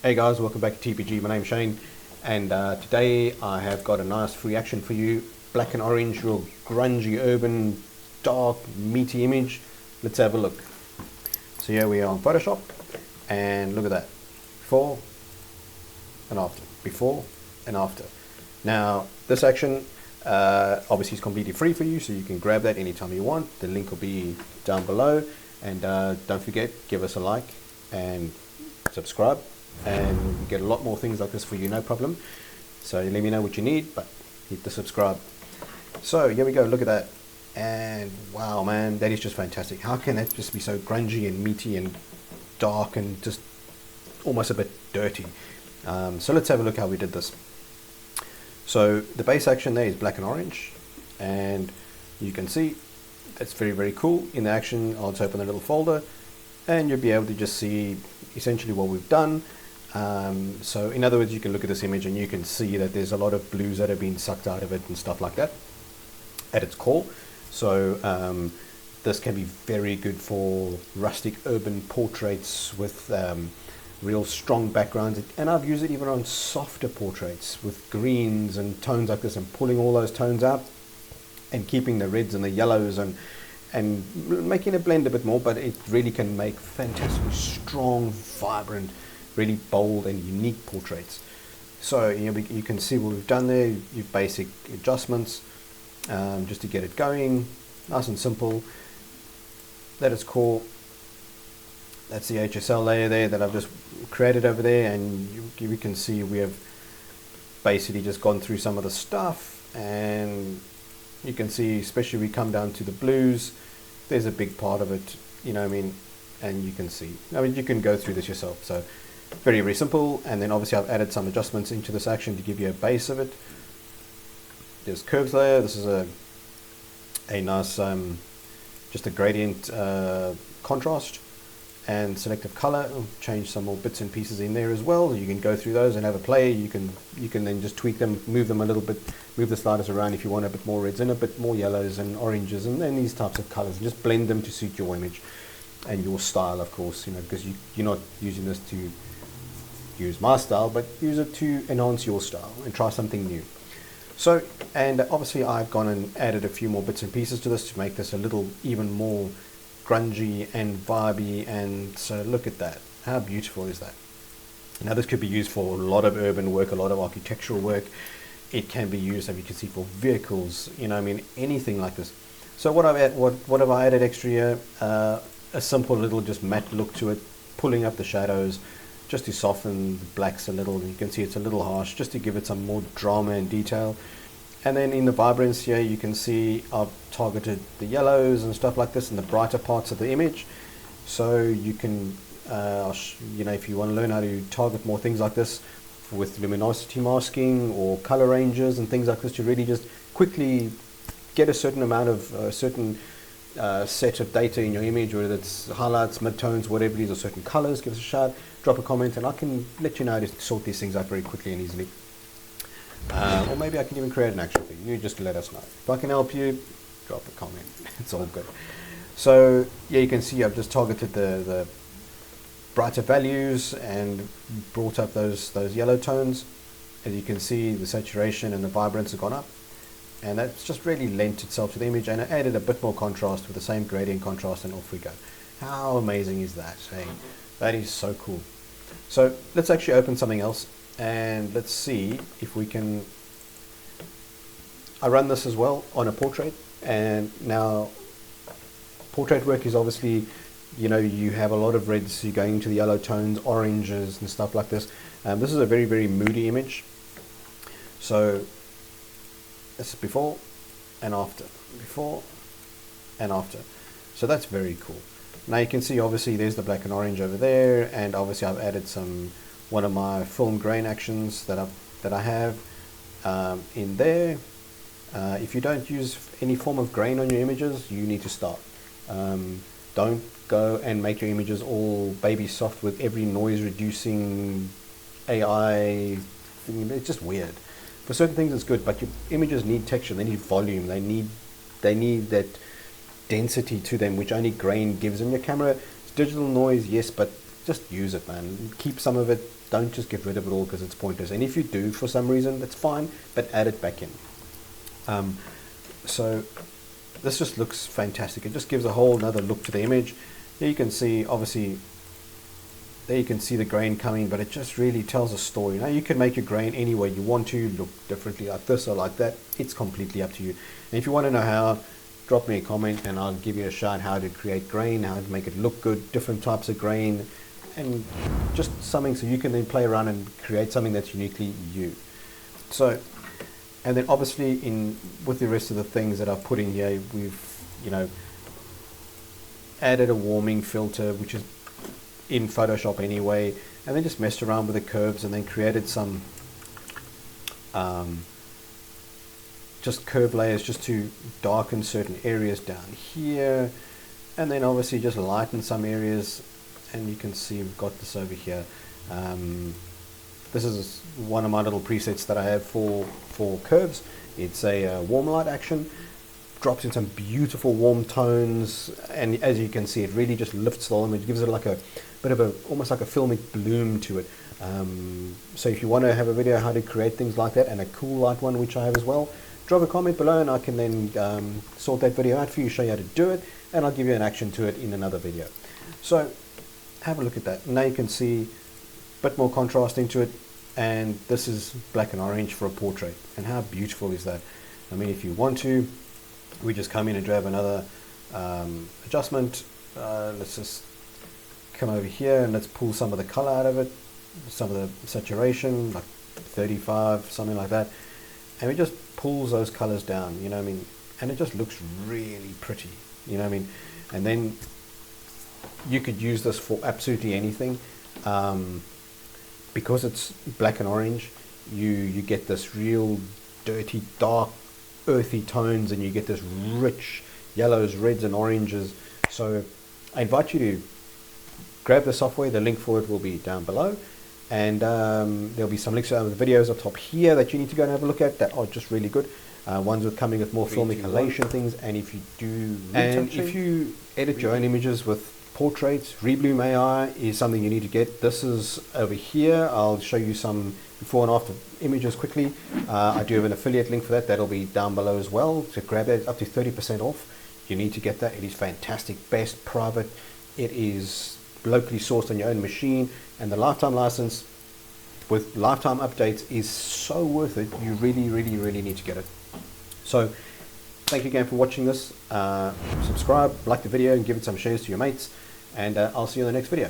Hey guys, welcome back to TPG. My name's Shane, and today I have got a nice free action for you. Black and orange, real grungy, urban, dark, meaty image. Let's have a look. So here we are on Photoshop, and look at that. Before and after. Before and after. Now, this action obviously is completely free for you, so you can grab that anytime you want. The link will be down below, and don't forget, give us a like and subscribe, and we get a lot more things like this for you, no problem. So let me know what you need, but hit the subscribe. So here we go, look at that, and wow man, that is just fantastic. How can that just be so grungy and meaty and dark and just almost a bit dirty? So let's have a look how we did this. So the base action there is black and orange, and you can see that's very cool. In the action, I'll just open a little folder, and you'll be able to just see essentially what we've done. So in other words, you can look at this image and you can see that there's a lot of blues that have been sucked out of it and stuff like that at its core. So this can be very good for rustic urban portraits with real strong backgrounds, and I've used it even on softer portraits with greens and tones like this, and pulling all those tones out and keeping the reds and the yellows and making it blend a bit more, but it really can make fantastic, strong, vibrant, really bold and unique portraits. So you can see what we've done there. Your basic adjustments just to get it going, nice and simple. That is core. That's the HSL layer there that I've just created over there, and you can see we have basically just gone through some of the stuff, and you can see, especially we come down to the blues, there's a big part of it, you know what I mean, and you can see, I mean, you can go through this yourself. So very simple. And then obviously I've added some adjustments into this action to give you a base of it. There's curves layer. This is a nice just a gradient contrast and selective color. Change some more bits and pieces in there as well. You can go through those and have a play. You can then just tweak them, move them a little bit, move the sliders around if you want a bit more reds and a bit more yellows and oranges and then these types of colors, and just blend them to suit your image and your style, of course, you know, because you're not using this to use my style, but use it to enhance your style and try something new. So, and obviously I've gone and added a few more bits and pieces to this to make this a little even more grungy and vibey, and so look at that. How beautiful is that? Now this could be used for a lot of urban work, a lot of architectural work. It can be used, as you can see, for vehicles, you know, I mean, anything like this. So what have I added extra here? A simple little just matte look to it, pulling up the shadows just to soften the blacks a little. You can see it's a little harsh, just to give it some more drama and detail. And then in the vibrance here, you can see I've targeted the yellows and stuff like this in the brighter parts of the image. So you can, you know, if you want to learn how to target more things like this with luminosity masking or color ranges and things like this, to really just quickly get a certain amount of certain set of data in your image, whether it's highlights, midtones, whatever it is, or certain colors, give us a shout, drop a comment, and I can let you know how to sort these things out very quickly and easily. Or maybe I can even create an action for you. You just let us know. If I can help you, drop a comment. It's all good. So yeah, you can see I've just targeted the brighter values and brought up those yellow tones. As you can see, the saturation and the vibrance have gone up, and that's just really lent itself to the image, and I added a bit more contrast with the same gradient contrast, and off we go. How amazing is that? Hey, that is so cool. So let's actually open something else, and let's see if we can. I run this as well on a portrait, and now portrait work is obviously, you know, you have a lot of reds, you're going into the yellow tones, oranges and stuff like this. This is a very moody image. So this is before and after, before and after. So that's very cool. Now you can see obviously there's the black and orange over there, and obviously I've added one of my film grain actions that I have in there. If you don't use any form of grain on your images, you need to start. Don't go and make your images all baby soft with every noise reducing AI thing. It's just weird. For certain things it's good, but your images need texture, they need volume, they need that density to them, which only grain gives. In your camera, it's digital noise, yes, but just use it, man. Keep some of it. Don't just get rid of it all because it's pointless. And if you do for some reason, that's fine, but add it back in. So this just looks fantastic. It just gives a whole nother look to the image. There you can see, obviously, there you can see the grain coming, but it just really tells a story. Now you can make your grain any way you want to, look differently like this or like that. It's completely up to you. And if you want to know how, drop me a comment and I'll give you a shout how to create grain, how to make it look good, different types of grain, and just something so you can then play around and create something that's uniquely you. So, and then obviously with the rest of the things that I've put in here, we've, you know, added a warming filter, which is in Photoshop anyway, and then just messed around with the curves and then created some just curve layers just to darken certain areas down here, and then obviously just lighten some areas. And you can see we've got this over here. This is one of my little presets that I have for curves. It's a warm light action, drops in some beautiful warm tones, and as you can see, it really just lifts the whole image, gives it like a bit of a, almost like a filmic bloom to it. So if you want to have a video how to create things like that, and a cool light one, which I have as well, drop a comment below and I can then sort that video out for you, show you how to do it, and I'll give you an action to it in another video. So have a look at that. Now you can see a bit more contrast into it, and this is black and orange for a portrait. And how beautiful is that? I mean, if you want to, we just come in and grab another adjustment. Let's just come over here and let's pull some of the color out of it, some of the saturation, like 35, something like that, and it just pulls those colors down, you know what I mean, and it just looks really pretty, you know what I mean. And then you could use this for absolutely anything. Because it's black and orange, you get this real dirty, dark, earthy tones, and you get this rich yellows, reds and oranges. So I invite you to grab the software. The link for it will be down below, and there'll be some links to the videos up top here that you need to go and have a look at that are just really good. Ones with coming with more filmic collation things, and if you do retouching, and if you edit your own images with portraits, Rebloom AI is something you need to get. This is over here. I'll show you some before and after images quickly. I do have an affiliate link for that. That'll be down below as well. To grab that, up to 30% off. You need to get that. It is fantastic. Best private. It is locally sourced on your own machine, and the lifetime license with lifetime updates is so worth it. You really, really, really need to get it. So thank you again for watching this. Subscribe, like the video, and give it some shares to your mates. And I'll see you in the next video.